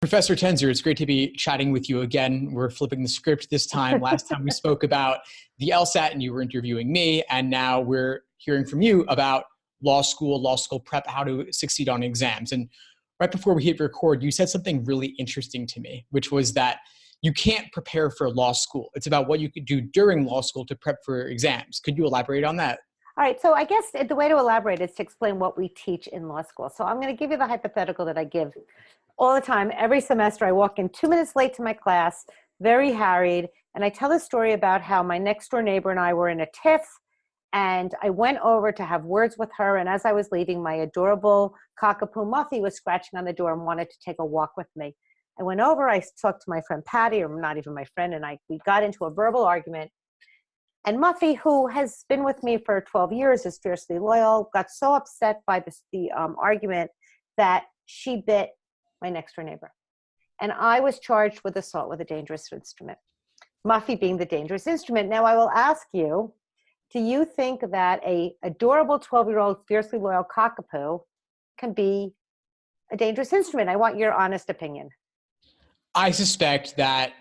Professor Tenzer, it's great to be chatting with you again. We're flipping the script this time. Last time we spoke about the LSAT and you were interviewing me, and now we're hearing from you about law school prep, how to succeed on exams. And right before we hit record, you said something really interesting to me, which was that you can't prepare for law school. It's about what you could do during law school to prep for exams. Could you elaborate on that? All right, so I guess the way to elaborate is to explain what we teach in law school. So I'm going to give you the hypothetical that I give all the time. Every semester I walk in 2 minutes late to my class, very harried, and I tell a story about how my next door neighbor and I were in a tiff, and I went over to have words with her, and as I was leaving, my adorable cockapoo Muffy was scratching on the door and wanted to take a walk with me. I went over, I talked to my friend Patty, or not even my friend, and we got into a verbal argument. And Muffy, who has been with me for 12 years, is fiercely loyal, got so upset by the argument that she bit my next door neighbor. And I was charged with assault with a dangerous instrument. Muffy being the dangerous instrument. Now I will ask you, do you think that a adorable 12-year-old fiercely loyal cockapoo can be a dangerous instrument? I want your honest opinion. I suspect that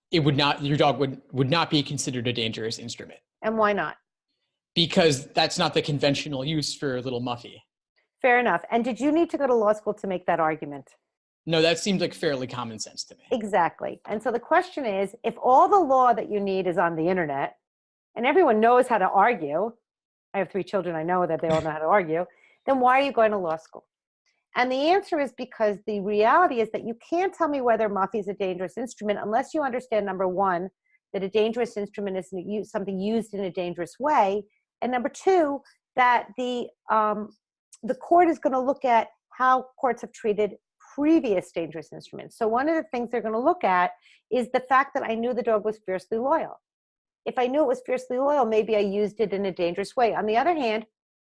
your dog would not be considered a dangerous instrument. And why not? Because that's not the conventional use for little Muffy. Fair enough. And did you need to go to law school to make that argument? No, that seems like fairly common sense to me. Exactly. And so the question is, if all the law that you need is on the internet and everyone knows how to argue, I have 3 children, I know that they all know how to argue, then why are you going to law school? And the answer is because the reality is that you can't tell me whether Muffy is a dangerous instrument unless you understand, number one, that a dangerous instrument is something used in a dangerous way, and number two, that the court is going to look at how courts have treated previous dangerous instruments. So one of the things they're going to look at is the fact that I knew the dog was fiercely loyal. If I knew it was fiercely loyal, maybe I used it in a dangerous way. On the other hand,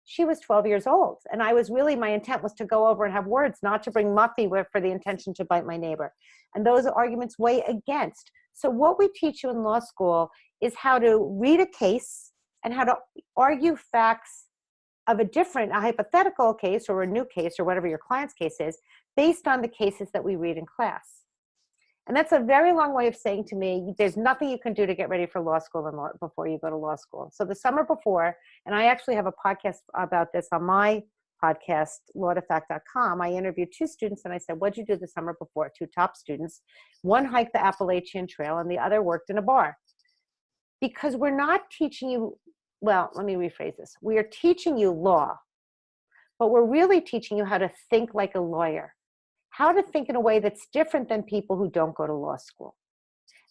she was 12 years old, and my intent was to go over and have words, not to bring Muffy for the intention to bite my neighbor. And those arguments weigh against. So what we teach you in law school is how to read a case and how to argue facts of a hypothetical case or a new case or whatever your client's case is, based on the cases that we read in class. And that's a very long way of saying to me, there's nothing you can do to get ready for law school before you go to law school. So the summer before, and I actually have a podcast about this on my podcast, lawtofact.com, I interviewed 2 students and I said, what'd you do the summer before? 2 top students. One hiked the Appalachian Trail and the other worked in a bar. Because we're not teaching you, well, let me rephrase this. We are teaching you law, but we're really teaching you how to think like a lawyer. How to think in a way that's different than people who don't go to law school.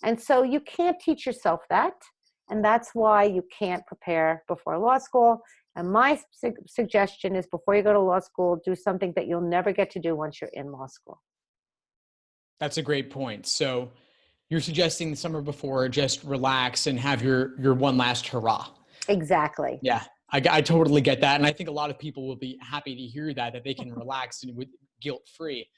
And so you can't teach yourself that, and that's why you can't prepare before law school. And my suggestion is before you go to law school, do something that you'll never get to do once you're in law school. That's a great point. So you're suggesting the summer before, just relax and have your one last hurrah. Exactly. Yeah, I totally get that. And I think a lot of people will be happy to hear that they can relax and with guilt-free.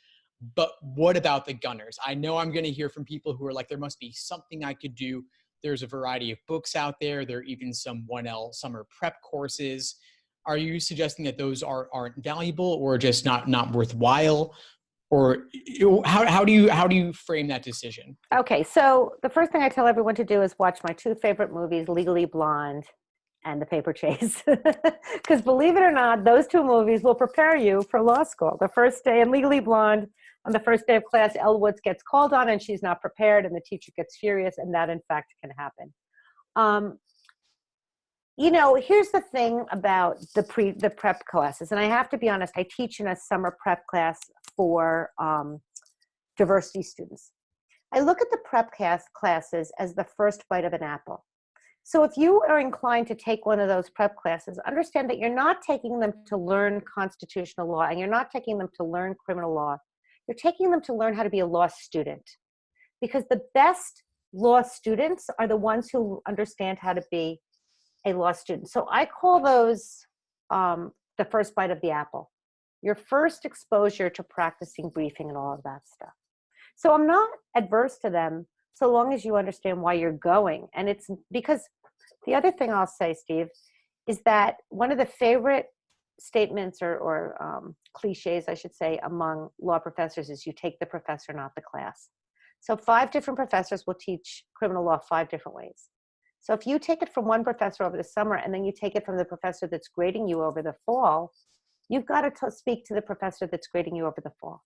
But what about the gunners? I know I'm going to hear from people who are like, there must be something I could do. There's a variety of books out there. There are even some 1L summer prep courses. Are you suggesting that those aren't valuable or just not worthwhile? Or how do you frame that decision? Okay, so the first thing I tell everyone to do is watch my 2 favorite movies, Legally Blonde and The Paper Chase. Because believe it or not, those 2 movies will prepare you for law school. The first day in Legally Blonde, on the first day of class, Elle Woods gets called on and she's not prepared and the teacher gets furious, and that in fact can happen. Here's the thing about the prep classes, and I have to be honest, I teach in a summer prep class for diversity students. I look at the prep classes as the first bite of an apple. So if you are inclined to take one of those prep classes, understand that you're not taking them to learn constitutional law and you're not taking them to learn criminal law. You're taking them to learn how to be a law student, because the best law students are the ones who understand how to be a law student. So I call those the first bite of the apple, your first exposure to practicing briefing and all of that stuff. So I'm not adverse to them so long as you understand why you're going. And it's because the other thing I'll say, Steve, is that one of the favorite statements or cliches, I should say, among law professors is you take the professor, not the class. So 5 different professors will teach criminal law 5 different ways. So if you take it from one professor over the summer and then you take it from the professor that's grading you over the fall, you've got to speak to the professor that's grading you over the fall.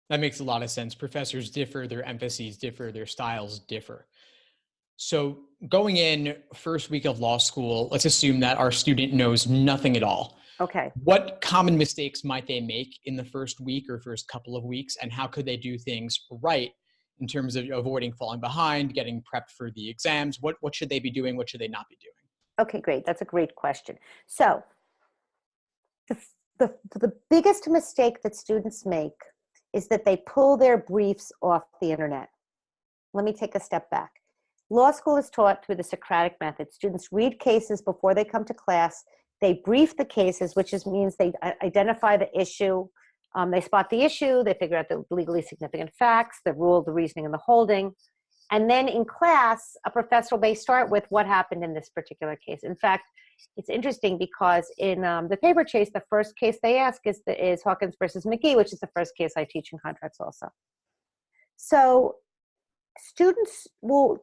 That makes a lot of sense. Professors differ, their emphases differ, their styles differ. So going in first week of law school, let's assume that our student knows nothing at all. Okay. What common mistakes might they make in the first week or first couple of weeks, and how could they do things right in terms of avoiding falling behind, getting prepped for the exams? What should they be doing? What should they not be doing? Okay, great. That's a great question. So the biggest mistake that students make is that they pull their briefs off the internet. Let me take a step back. Law school is taught through the Socratic method. Students read cases before they come to class. They brief the cases, which means they identify the issue. They spot the issue. They figure out the legally significant facts, the rule, the reasoning, and the holding. And then in class, a professor may start with what happened in this particular case. In fact, it's interesting because in the paper chase, the first case they ask is Hawkins versus McGee, which is the first case I teach in contracts also. So students will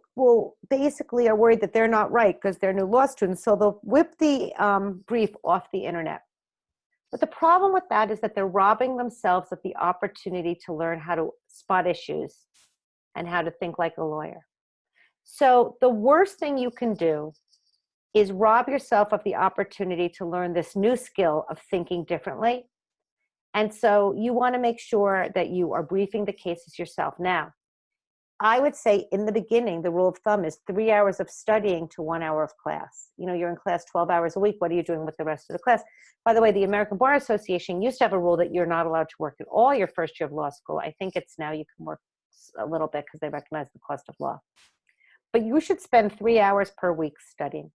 basically are worried that they're not right because they're new law students, so they'll whip the brief off the internet. But the problem with that is that they're robbing themselves of the opportunity to learn how to spot issues and how to think like a lawyer. So the worst thing you can do is rob yourself of the opportunity to learn this new skill of thinking differently. And so you want to make sure that you are briefing the cases yourself. Now, I would say in the beginning, the rule of thumb is 3 hours of studying to 1 hour of class. You know, you're in class 12 hours a week. What are you doing with the rest of the class? By the way, the American Bar Association used to have a rule that you're not allowed to work at all your first year of law school. I think it's now you can work a little bit because they recognize the cost of law. But you should spend 3 hours per week studying.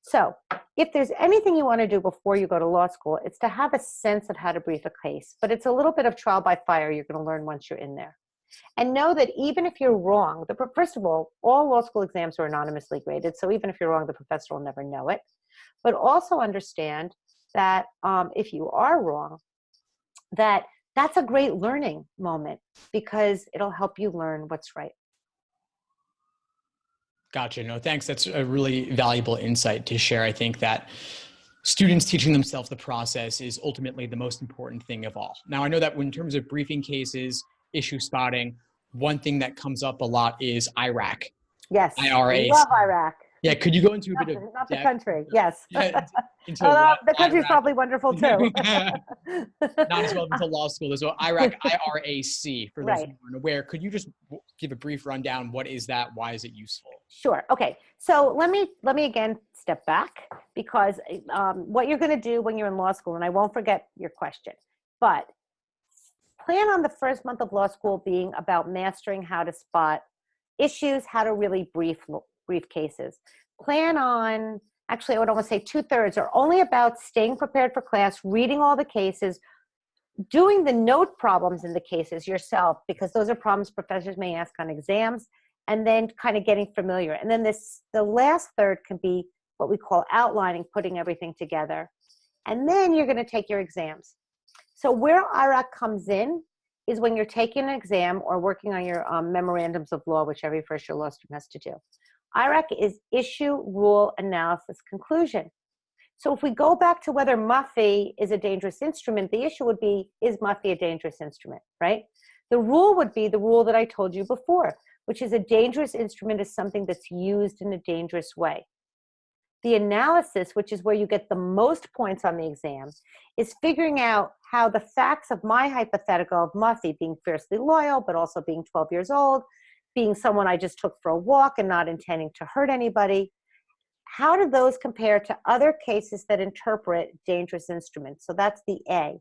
So if there's anything you want to do before you go to law school, it's to have a sense of how to brief a case. But it's a little bit of trial by fire you're going to learn once you're in there. And know that even if you're wrong, first of all law school exams are anonymously graded. So even if you're wrong, the professor will never know it. But also understand that if you are wrong, that's a great learning moment because it'll help you learn what's right. Gotcha. No, thanks. That's a really valuable insight to share. I think that students teaching themselves the process is ultimately the most important thing of all. Now, I know that in terms of briefing cases, issue spotting, one thing that comes up a lot is IRAC. Yes, IRAC. I love IRAC. Yeah, could you go into a bit of not the country? Yes. The country's probably wonderful too. Not as well into law school. There's IRAC, IRAC for those who aren't aware. Could you just give a brief rundown? What is that? Why is it useful? Sure. Okay. So let me again step back because what you're going to do when you're in law school, and I won't forget your question, but plan on the first month of law school being about mastering how to spot issues, how to really brief cases. Plan on, actually, I would almost say 2/3 are only about staying prepared for class, reading all the cases, doing the note problems in the cases yourself, because those are problems professors may ask on exams, and then kind of getting familiar. And then the last third can be what we call outlining, putting everything together. And then you're going to take your exams. So where IRAC comes in is when you're taking an exam or working on your memorandums of law, which every first year law student has to do. IRAC is issue, rule, analysis, conclusion. So if we go back to whether Muffy is a dangerous instrument, the issue would be, is Muffy a dangerous instrument, right? The rule would be the rule that I told you before, which is a dangerous instrument is something that's used in a dangerous way. The analysis, which is where you get the most points on the exam, is figuring out how the facts of my hypothetical of Muffy being fiercely loyal, but also being 12 years old, being someone I just took for a walk and not intending to hurt anybody, how do those compare to other cases that interpret dangerous instruments? So that's the A.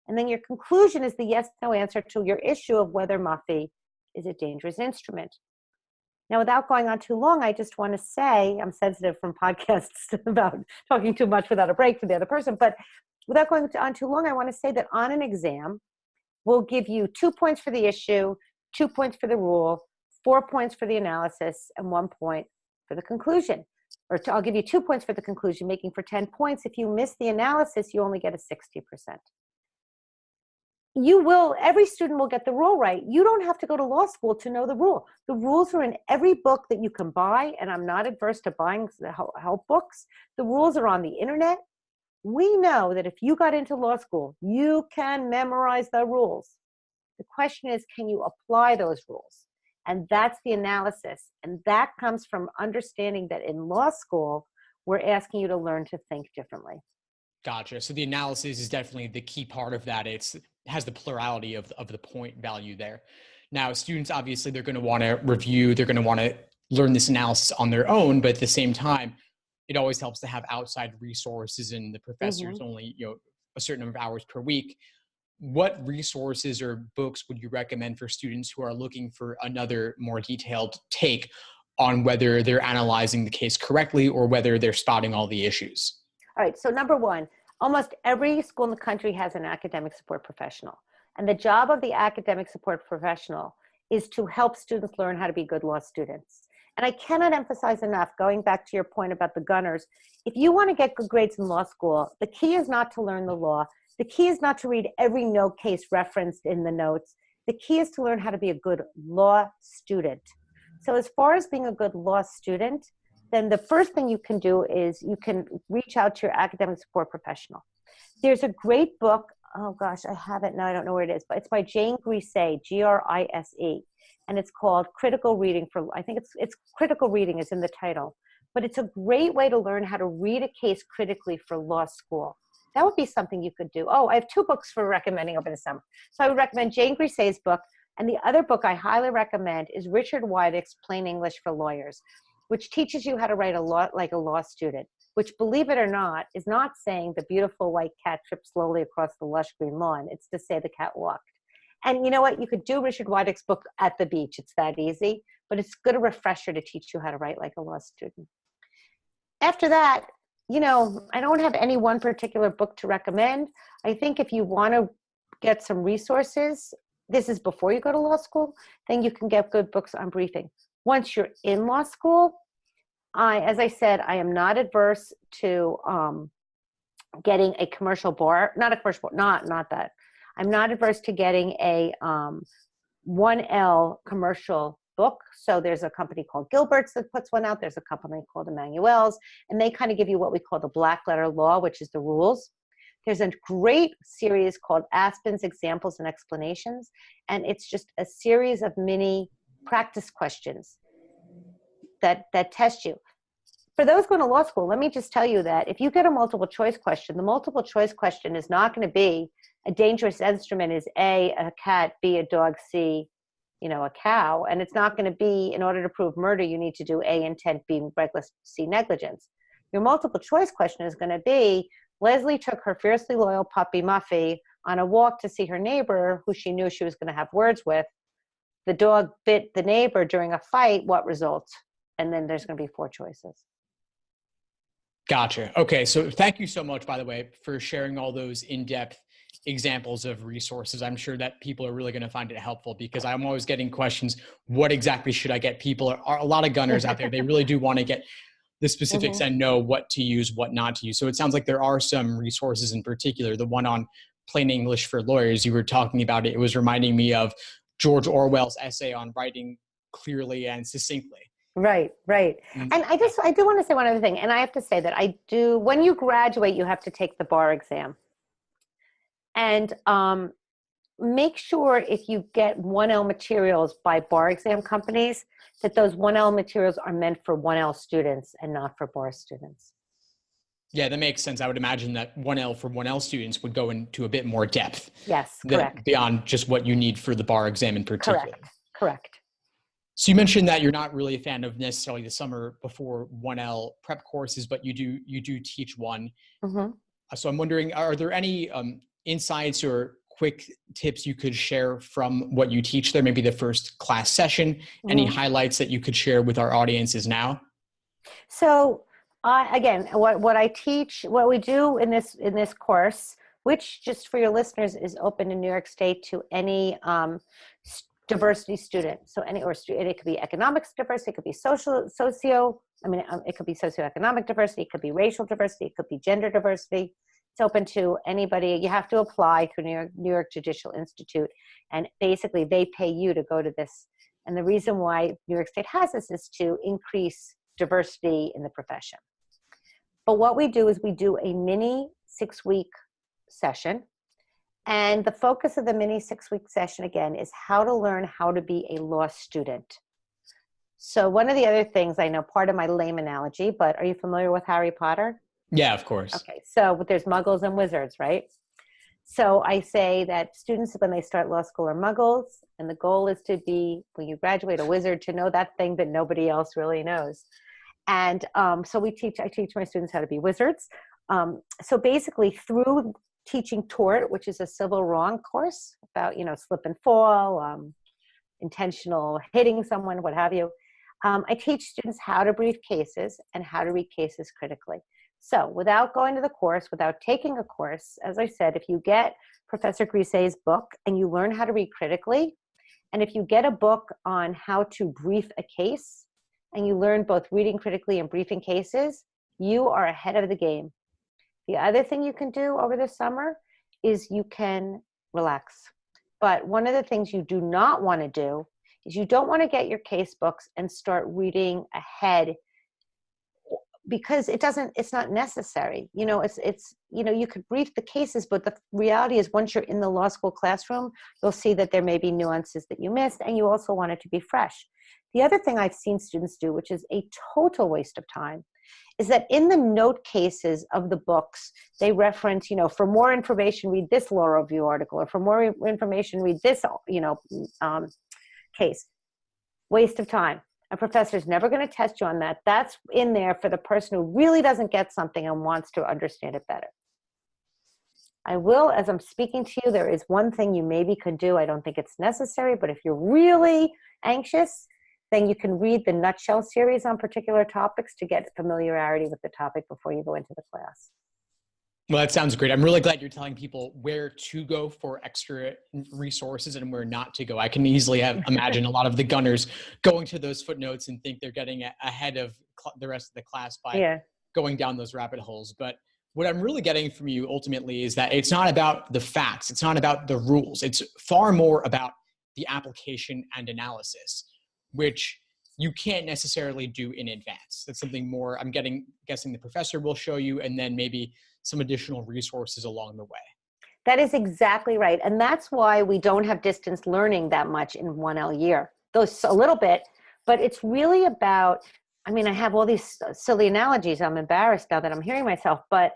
And then your conclusion is the yes/no answer to your issue of whether Muffy is a dangerous instrument. Now, without going on too long, I just want to say, I'm sensitive from podcasts about talking too much without a break for the other person, but without going on too long, I want to say that on an exam, we'll give you 2 points for the issue, 2 points for the rule, 4 points for the analysis, and 1 point for the conclusion. Or I'll give you 2 points for the conclusion, making for 10 points. If you miss the analysis, you only get a 60%. every student will get the rule right. You don't have to go to law school to know the rule. The rules are in every book that you can buy, and I'm not adverse to buying the help books. The rules are on the internet. We know that if you got into law school, you can memorize the rules. The question is, can you apply those rules? And that's the analysis. And that comes from understanding that in law school, we're asking you to learn to think differently. Gotcha. So the analysis is definitely the key part of that. It has the plurality of the point value there. Now, students, obviously, they're going to want to review, they're going to want to learn this analysis on their own, but at the same time, it always helps to have outside resources, and the professor's only, a certain number of hours per week. What resources or books would you recommend for students who are looking for another more detailed take on whether they're analyzing the case correctly or whether they're spotting all the issues? All right, so number one, almost every school in the country has an academic support professional. And the job of the academic support professional is to help students learn how to be good law students. And I cannot emphasize enough, going back to your point about the gunners, if you want to get good grades in law school, the key is not to learn the law. The key is not to read every note case referenced in the notes. The key is to learn how to be a good law student. So as far as being a good law student, then the first thing you can do is you can reach out to your academic support professional. There's a great book, oh gosh, I have it now, I don't know where it is, but it's by Jane Grise, Grise, and it's called Critical Reading for, I think it's Critical Reading is in the title, but it's a great way to learn how to read a case critically for law school. That would be something you could do. Oh, I have two books for recommending over the summer. So I would recommend Jane Grise's book, and the other book I highly recommend is Richard Wydick's Plain English for Lawyers, which teaches you how to write a law like a law student, which, believe it or not, is not saying the beautiful white cat tripped slowly across the lush green lawn. It's to say the cat walked. And you know what? You could do Richard Wydick's book at the beach. It's that easy, but it's good a refresher to teach you how to write like a law student. After that, I don't have any one particular book to recommend. I think if you want to get some resources, this is before you go to law school, then you can get good books on briefing. Once you're in law school, as I said, I am not adverse to getting a commercial bar, not a commercial bar, not that. I'm not adverse to getting a 1L commercial book. So there's a company called Gilbert's that puts one out. There's a company called Emmanuel's, and they kind of give you what we call the black letter law, which is the rules. There's a great series called Aspen's Examples and Explanations, and it's just a series of mini practice questions that test you. For those going to law school, let me just tell you that if you get a multiple choice question, the multiple choice question is not going to be a dangerous instrument is A, a cat, B, a dog, C, a cow. And it's not going to be, in order to prove murder, you need to do A, intent, B, reckless, C, negligence. Your multiple choice question is going to be, Leslie took her fiercely loyal puppy, Muffy, on a walk to see her neighbor, who she knew she was going to have words with. The dog bit the neighbor during a fight. What results? And then there's going to be 4 choices. Gotcha. Okay. So thank you so much, by the way, for sharing all those in-depth examples of resources. I'm sure that people are really going to find it helpful, because I'm always getting questions. What exactly should I get? People are a lot of gunners out there. They really do want to get the specifics and know what to use, what not to use. So it sounds like there are some resources in particular. The one on Plain English for Lawyers, you were talking about it. It was reminding me of George Orwell's essay on writing clearly and succinctly. Right. And I do want to say one other thing. And I have to say that when you graduate, you have to take the bar exam. And make sure if you get 1L materials by bar exam companies, that those 1L materials are meant for 1L students and not for bar students. Yeah, that makes sense. I would imagine that 1L for 1L students would go into a bit more depth. Yes, correct. Beyond just what you need for the bar exam in particular. Correct. So you mentioned that you're not really a fan of necessarily the summer before 1L prep courses, but you do teach one. Mm-hmm. So I'm wondering, are there any insights or quick tips you could share from what you teach there? Maybe the first class session, any highlights that you could share with our audiences now? So again, what I teach, what we do in this course, which just for your listeners is open in New York State to any diversity student. So it could be economics diversity, it could be it could be socioeconomic diversity, it could be racial diversity, it could be gender diversity, It's open to anybody. You have to apply to New York Judicial Institute, and basically they pay you to go to this. And the reason why New York State has this is to increase diversity in the profession. But what we do is we do a mini 6-week session. And the focus of the mini 6-week session, again, is how to learn how to be a law student. So one of the other things, I know part of my lame analogy, but are you familiar with Harry Potter? Yeah, of course. Okay, so there's muggles and wizards, right? So I say that students, when they start law school, are muggles, and the goal is to be, when you graduate, a wizard, to know that thing that nobody else really knows. And so I teach my students how to be wizards. So basically, through teaching tort, which is a civil wrong course about, slip and fall, intentional hitting someone, what have you, I teach students how to brief cases and how to read cases critically. So without going to the course, without taking a course, as I said, if you get Professor Griset's book and you learn how to read critically, and if you get a book on how to brief a case, and you learn both reading critically and briefing cases, you are ahead of the game. The other thing you can do over the summer is you can relax. But one of the things you do not want to do is you don't want to get your case books and start reading ahead, because it's not necessary. You could brief the cases, but the reality is once you're in the law school classroom, you'll see that there may be nuances that you missed, and you also want it to be fresh. The other thing I've seen students do, which is a total waste of time, is that in the note cases of the books, they reference, for more information, read this law review article, or for more information, read this, case. Waste of time. A professor's never going to test you on that. That's in there for the person who really doesn't get something and wants to understand it better. I will, as I'm speaking to you, there is one thing you maybe could do. I don't think it's necessary, but if you're really anxious, then you can read the Nutshell series on particular topics to get familiarity with the topic before you go into the class. Well, that sounds great. I'm really glad you're telling people where to go for extra resources and where not to go. I can easily imagine a lot of the gunners going to those footnotes and think they're getting ahead of the rest of the class by going down those rabbit holes. But what I'm really getting from you ultimately is that it's not about the facts. It's not about the rules. It's far more about the application and analysis, which you can't necessarily do in advance. That's something more I'm guessing the professor will show you, and then maybe some additional resources along the way. That is exactly right. And that's why we don't have distance learning that much in 1L year. Those a little bit, but it's really about, I have all these silly analogies. I'm embarrassed now that I'm hearing myself, but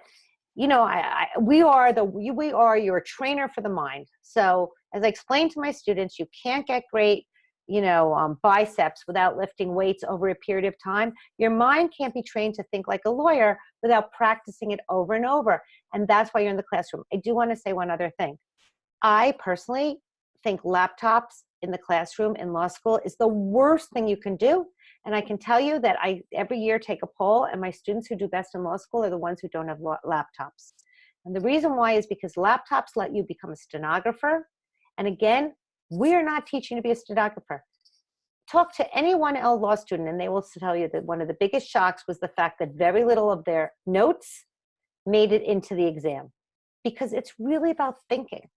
we are your trainer for the mind. So as I explained to my students, you can't get great biceps without lifting weights over a period of time. Your mind can't be trained to think like a lawyer without practicing it over and over. And that's why you're in the classroom. I do want to say one other thing. I personally think laptops in the classroom in law school is the worst thing you can do. And I can tell you that I every year take a poll, and my students who do best in law school are the ones who don't have laptops. And the reason why is because laptops let you become a stenographer. And again, we're not teaching you to be a stenographer. Talk to any 1L law student and they will tell you that one of the biggest shocks was the fact that very little of their notes made it into the exam, because it's really about thinking.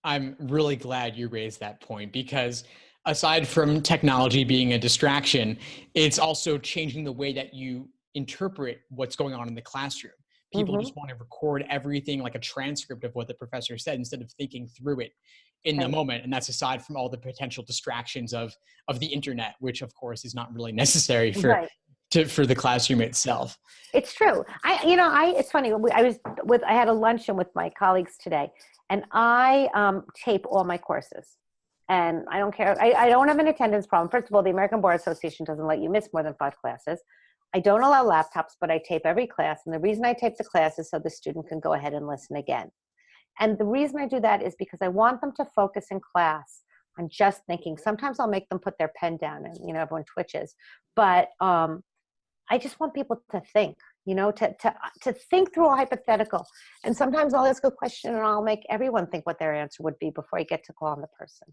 I'm really glad you raised that point, because aside from technology being a distraction, it's also changing the way that you interpret what's going on in the classroom. People just want to record everything like a transcript of what the professor said instead of thinking through it in the moment. And that's aside from all the potential distractions of the internet, which of course is not really necessary for the classroom itself. It's true. It's funny. I had a luncheon with my colleagues today, and I tape all my courses. And I don't care. I don't have an attendance problem. First of all, the American Bar Association doesn't let you miss more than 5 classes. I don't allow laptops, but I tape every class. And the reason I tape the class is so the student can go ahead and listen again. And the reason I do that is because I want them to focus in class on just thinking. Sometimes I'll make them put their pen down and, everyone twitches. But I just want people to think, to think through a hypothetical. And sometimes I'll ask a question and I'll make everyone think what their answer would be before I get to call on the person.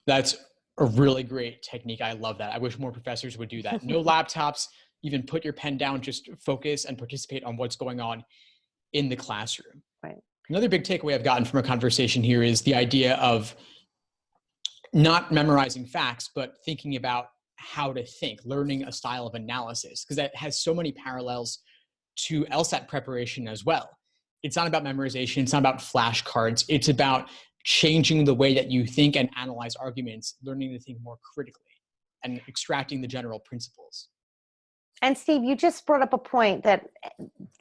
That's a really great technique. I love that. I wish more professors would do that. No laptops, even put your pen down, just focus and participate on what's going on in the classroom. Right. Another big takeaway I've gotten from a conversation here is the idea of not memorizing facts, but thinking about how to think, learning a style of analysis, because that has so many parallels to LSAT preparation as well. It's not about memorization. It's not about flashcards. It's about changing the way that you think and analyze arguments, learning to think more critically and extracting the general principles. And Steve, you just brought up a point that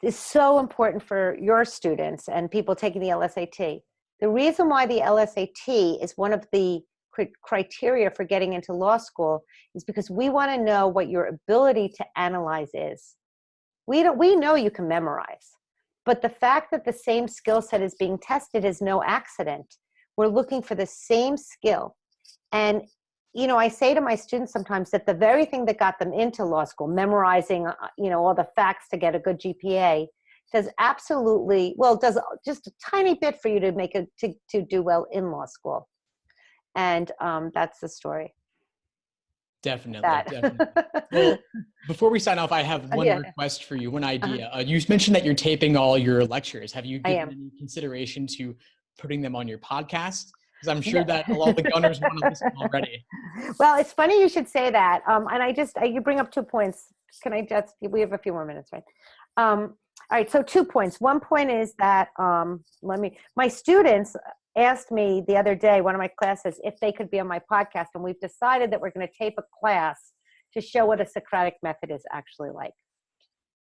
is so important for your students and people taking the LSAT. The reason why the LSAT is one of the criteria for getting into law school is because we want to know what your ability to analyze is. We know you can memorize, but the fact that the same skill set is being tested is no accident. We're looking for the same skill. And, you know, I say to my students sometimes that the very thing that got them into law school, memorizing, all the facts to get a good GPA, does just a tiny bit for you to do well in law school. And that's the story. Definitely. Well, before we sign off, I have one request for you, one idea. You mentioned that you're taping all your lectures. Have you given any consideration to putting them on your podcast? Because I'm sure that a lot of the gunners want to listen already. Well, it's funny you should say that. And you bring up 2 points. We have a few more minutes, right? All right, so 2 points. One point is that my students asked me the other day, one of my classes, if they could be on my podcast, and we've decided that we're going to tape a class to show what a Socratic method is actually like.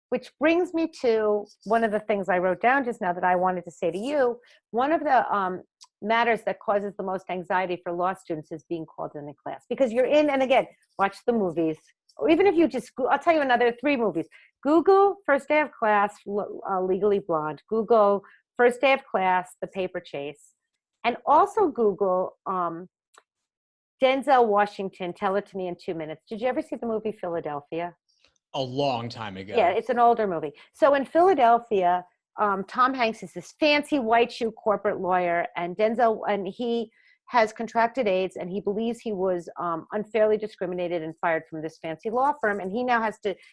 Which brings me to one of the things I wrote down just now that I wanted to say to you. One of the matters that causes the most anxiety for law students is being called in a class, because you're in, and again, watch the movies, or even if you just, I'll tell you another 3 movies. Google First Day of Class, Legally Blonde. Google First Day of Class, The Paper Chase. And also Google Denzel Washington, Tell It to Me in 2 Minutes. Did you ever see the movie Philadelphia? A long time ago. Yeah, it's an older movie. So in Philadelphia, Tom Hanks is this fancy white shoe corporate lawyer, and he has contracted AIDS, and he believes he was unfairly discriminated and fired from this fancy law firm. And he now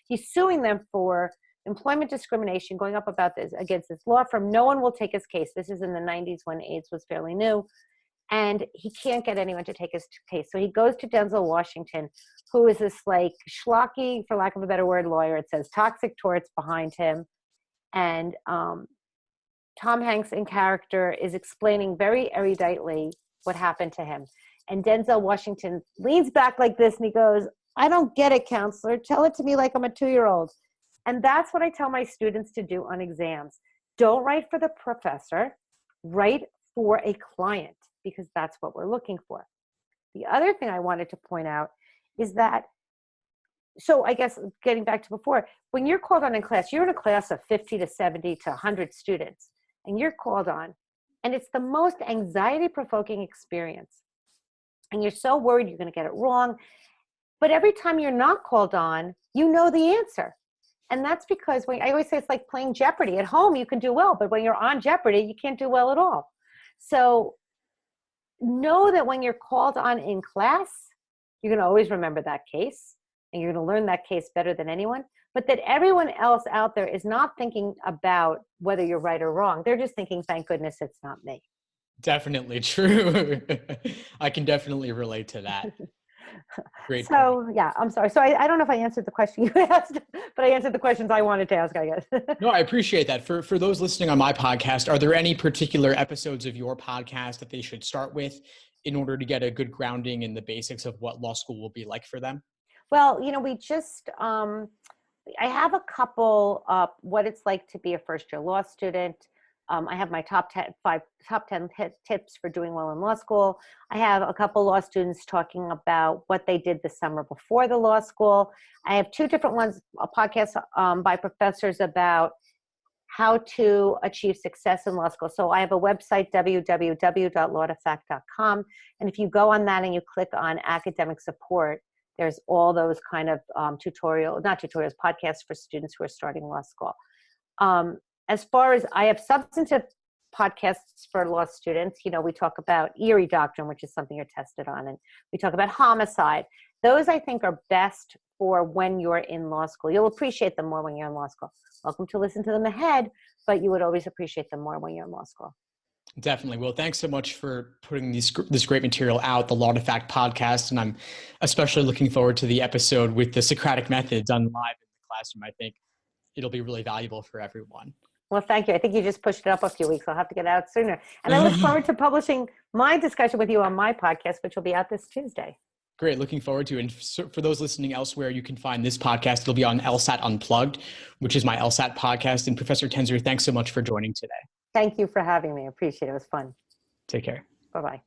he's suing them for employment discrimination, going up against this law firm. No one will take his case. This is in the 90s when AIDS was fairly new. And he can't get anyone to take his case. So he goes to Denzel Washington, who is this like schlocky, for lack of a better word, lawyer. It says toxic torts behind him. And Tom Hanks in character is explaining very eruditely what happened to him. And Denzel Washington leans back like this and he goes, "I don't get it, counselor. Tell it to me like I'm a 2-year-old. And that's what I tell my students to do on exams. Don't write for the professor, write for a client, because that's what we're looking for. The other thing I wanted to point out is that, so I guess getting back to before, when you're called on in class, you're in a class of 50 to 70 to 100 students, and you're called on, and it's the most anxiety-provoking experience. And you're so worried you're going to get it wrong. But every time you're not called on, you know the answer. And that's because I always say it's like playing Jeopardy. At home, you can do well, but when you're on Jeopardy, you can't do well at all. So know that when you're called on in class, you're going to always remember that case, and you're going to learn that case better than anyone. But that everyone else out there is not thinking about whether you're right or wrong. They're just thinking, thank goodness it's not me. Definitely true. I can definitely relate to that. Great. So, yeah, I'm sorry. So I don't know if I answered the question you asked, but I answered the questions I wanted to ask, I guess. No, I appreciate that. For those listening on my podcast, are there any particular episodes of your podcast that they should start with in order to get a good grounding in the basics of what law school will be like for them? Well, we just, I have a couple, what it's like to be a first-year law student. I have my top 10 tips for doing well in law school. I have a couple law students talking about what they did the summer before the law school. I have 2 different ones, a podcast by professors about how to achieve success in law school. So I have a website, www.lawtofact.com. And if you go on that and you click on academic support, there's all those kind of podcasts for students who are starting law school. As far as I have substantive podcasts for law students, we talk about Erie doctrine, which is something you're tested on, and we talk about homicide. Those I think are best for when you're in law school. You'll appreciate them more when you're in law school. Welcome to listen to them ahead. but you would always appreciate them more when you're in law school. Definitely. Well, thanks so much for putting this great material out, the Law to Fact podcast. And I'm especially looking forward to the episode with the Socratic method done live in the classroom. I think it'll be really valuable for everyone. Well, thank you. I think you just pushed it up a few weeks. I'll have to get out sooner. And I look forward to publishing my discussion with you on my podcast, which will be out this Tuesday. Great. Looking forward to it. And for those listening elsewhere, you can find this podcast. It'll be on LSAT Unplugged, which is my LSAT podcast. And Professor Tenzer, thanks so much for joining today. Thank you for having me. I appreciate it. It was fun. Take care. Bye-bye.